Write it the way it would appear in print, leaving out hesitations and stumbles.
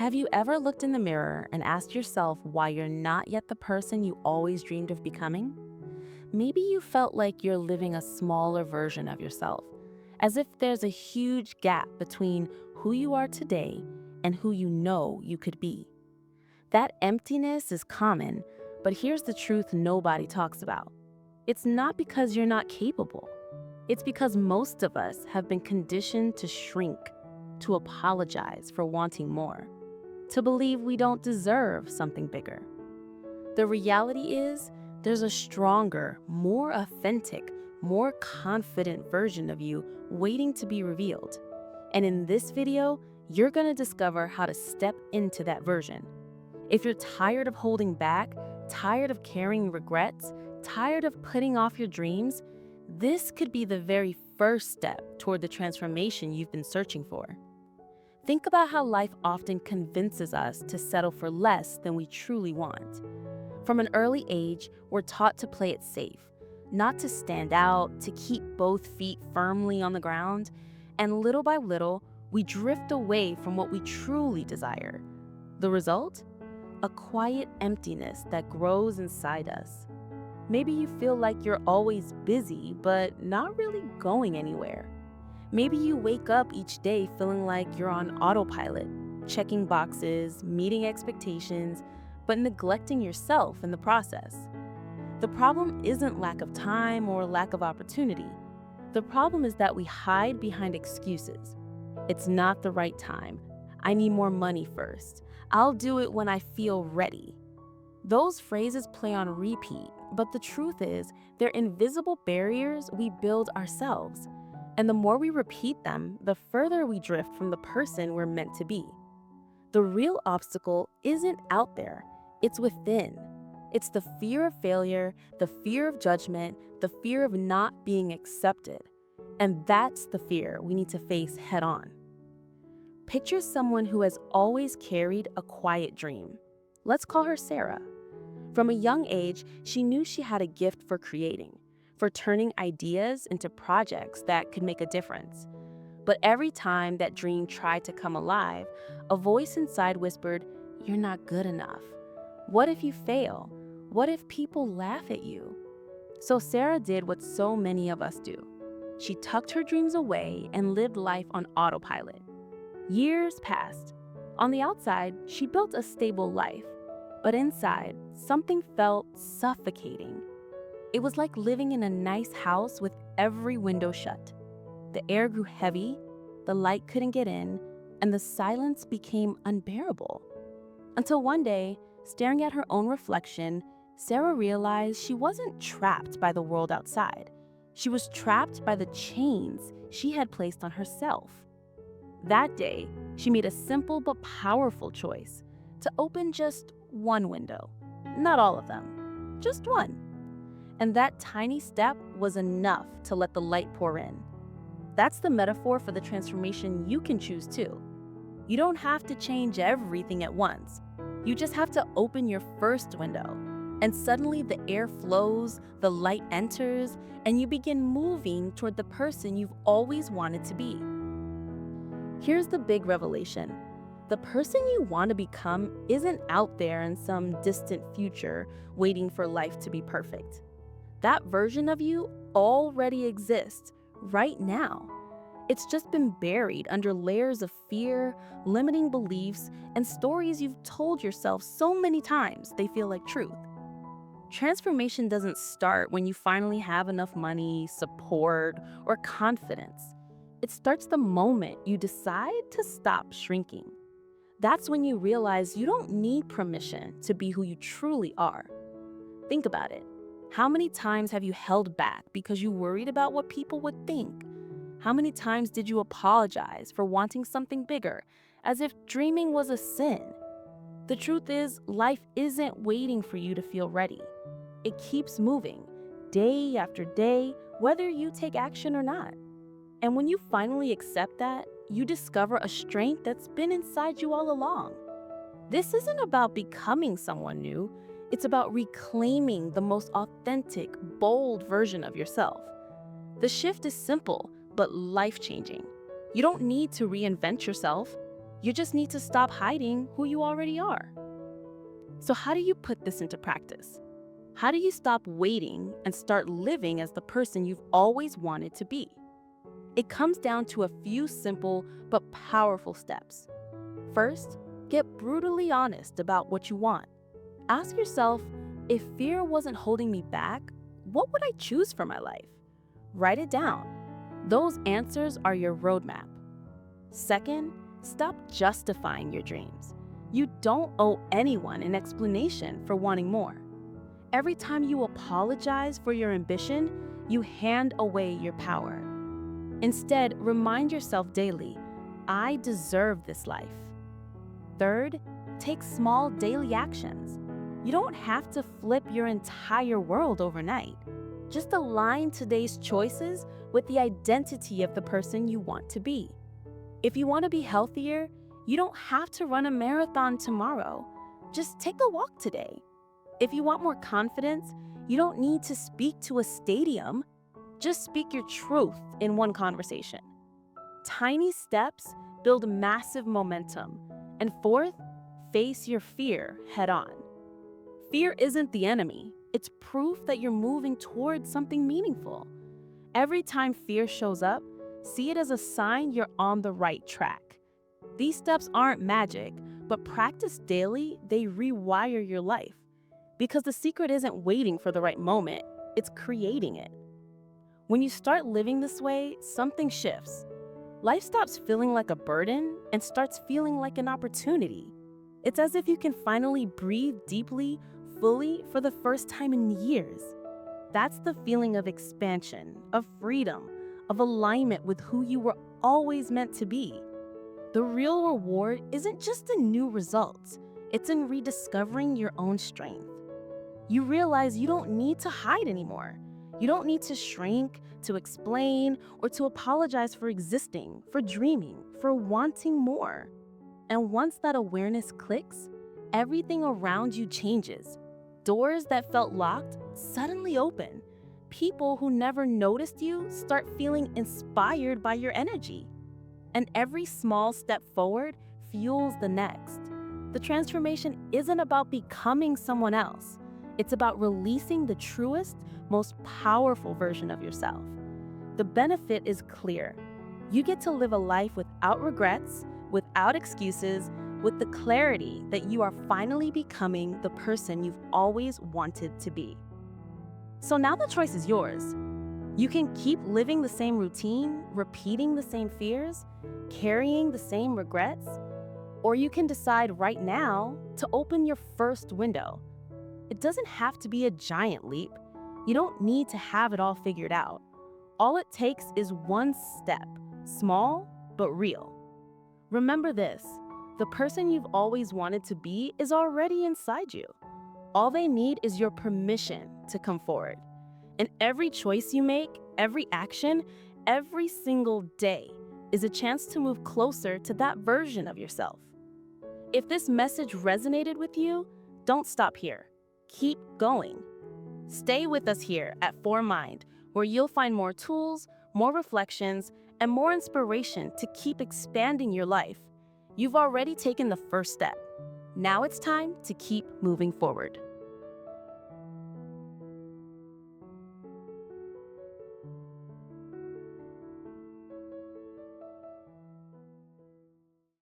Have you ever looked in the mirror and asked yourself why you're not yet the person you always dreamed of becoming? Maybe you felt like you're living a smaller version of yourself, as if there's a huge gap between who you are today and who you know you could be. That emptiness is common, but here's the truth nobody talks about. It's not because you're not capable. It's because most of us have been conditioned to shrink, to apologize for wanting more, to believe we don't deserve something bigger. The reality is, there's a stronger, more authentic, more confident version of you waiting to be revealed. And in this video, you're gonna discover how to step into that version. If you're tired of holding back, tired of carrying regrets, tired of putting off your dreams, this could be the very first step toward the transformation you've been searching for. Think about how life often convinces us to settle for less than we truly want. From an early age, we're taught to play it safe, not to stand out, to keep both feet firmly on the ground, and little by little, we drift away from what we truly desire. The result? A quiet emptiness that grows inside us. Maybe you feel like you're always busy, but not really going anywhere. Maybe you wake up each day feeling like you're on autopilot, checking boxes, meeting expectations, but neglecting yourself in the process. The problem isn't lack of time or lack of opportunity. The problem is that we hide behind excuses. It's not the right time. I need more money first. I'll do it when I feel ready. Those phrases play on repeat, but the truth is, they're invisible barriers we build ourselves. And the more we repeat them, the further we drift from the person we're meant to be. The real obstacle isn't out there, it's within. It's the fear of failure, the fear of judgment, the fear of not being accepted. And that's the fear we need to face head on. Picture someone who has always carried a quiet dream. Let's call her Sarah. From a young age, she knew she had a gift for creating, for turning ideas into projects that could make a difference. But every time that dream tried to come alive, a voice inside whispered, "You're not good enough. What if you fail? What if people laugh at you?" So Sarah did what so many of us do. She tucked her dreams away and lived life on autopilot. Years passed. On the outside, she built a stable life, but inside, something felt suffocating. It was like living in a nice house with every window shut. The air grew heavy, the light couldn't get in, and the silence became unbearable. Until one day, staring at her own reflection, Sarah realized she wasn't trapped by the world outside. She was trapped by the chains she had placed on herself. That day, she made a simple but powerful choice to open just one window. Not all of them, just one. And that tiny step was enough to let the light pour in. That's the metaphor for the transformation you can choose too. You don't have to change everything at once. You just have to open your first window. And suddenly the air flows, the light enters, and you begin moving toward the person you've always wanted to be. Here's the big revelation. The person you want to become isn't out there in some distant future waiting for life to be perfect. That version of you already exists right now. It's just been buried under layers of fear, limiting beliefs, and stories you've told yourself so many times they feel like truth. Transformation doesn't start when you finally have enough money, support, or confidence. It starts the moment you decide to stop shrinking. That's when you realize you don't need permission to be who you truly are. Think about it. How many times have you held back because you worried about what people would think? How many times did you apologize for wanting something bigger, as if dreaming was a sin? The truth is, life isn't waiting for you to feel ready. It keeps moving, day after day, whether you take action or not. And when you finally accept that, you discover a strength that's been inside you all along. This isn't about becoming someone new. It's about reclaiming the most authentic, bold version of yourself. The shift is simple, but life-changing. You don't need to reinvent yourself. You just need to stop hiding who you already are. So, how do you put this into practice? How do you stop waiting and start living as the person you've always wanted to be? It comes down to a few simple but powerful steps. First, get brutally honest about what you want. Ask yourself, if fear wasn't holding me back, what would I choose for my life? Write it down. Those answers are your roadmap. Second, stop justifying your dreams. You don't owe anyone an explanation for wanting more. Every time you apologize for your ambition, you hand away your power. Instead, remind yourself daily, I deserve this life. Third, take small daily actions. You don't have to flip your entire world overnight. Just align today's choices with the identity of the person you want to be. If you want to be healthier, you don't have to run a marathon tomorrow. Just take a walk today. If you want more confidence, you don't need to speak to a stadium. Just speak your truth in one conversation. Tiny steps build massive momentum. And fourth, face your fear head on. Fear isn't the enemy. It's proof that you're moving towards something meaningful. Every time fear shows up, see it as a sign you're on the right track. These steps aren't magic, but practice daily, they rewire your life. Because the secret isn't waiting for the right moment, it's creating it. When you start living this way, something shifts. Life stops feeling like a burden and starts feeling like an opportunity. It's as if you can finally breathe deeply, fully, for the first time in years. That's the feeling of expansion, of freedom, of alignment with who you were always meant to be. The real reward isn't just in new results, it's in rediscovering your own strength. You realize you don't need to hide anymore. You don't need to shrink, to explain, or to apologize for existing, for dreaming, for wanting more. And once that awareness clicks, everything around you changes. Doors that felt locked suddenly open. People who never noticed you start feeling inspired by your energy. And every small step forward fuels the next. The transformation isn't about becoming someone else. It's about releasing the truest, most powerful version of yourself. The benefit is clear. You get to live a life without regrets, without excuses, with the clarity that you are finally becoming the person you've always wanted to be. So now the choice is yours. You can keep living the same routine, repeating the same fears, carrying the same regrets, or you can decide right now to open your first window. It doesn't have to be a giant leap. You don't need to have it all figured out. All it takes is one step, small but real. Remember this, the person you've always wanted to be is already inside you. All they need is your permission to come forward. And every choice you make, every action, every single day is a chance to move closer to that version of yourself. If this message resonated with you, don't stop here. Keep going. Stay with us here at For Mind, where you'll find more tools, more reflections, and more inspiration to keep expanding your life. You've already taken the first step. Now it's time to keep moving forward.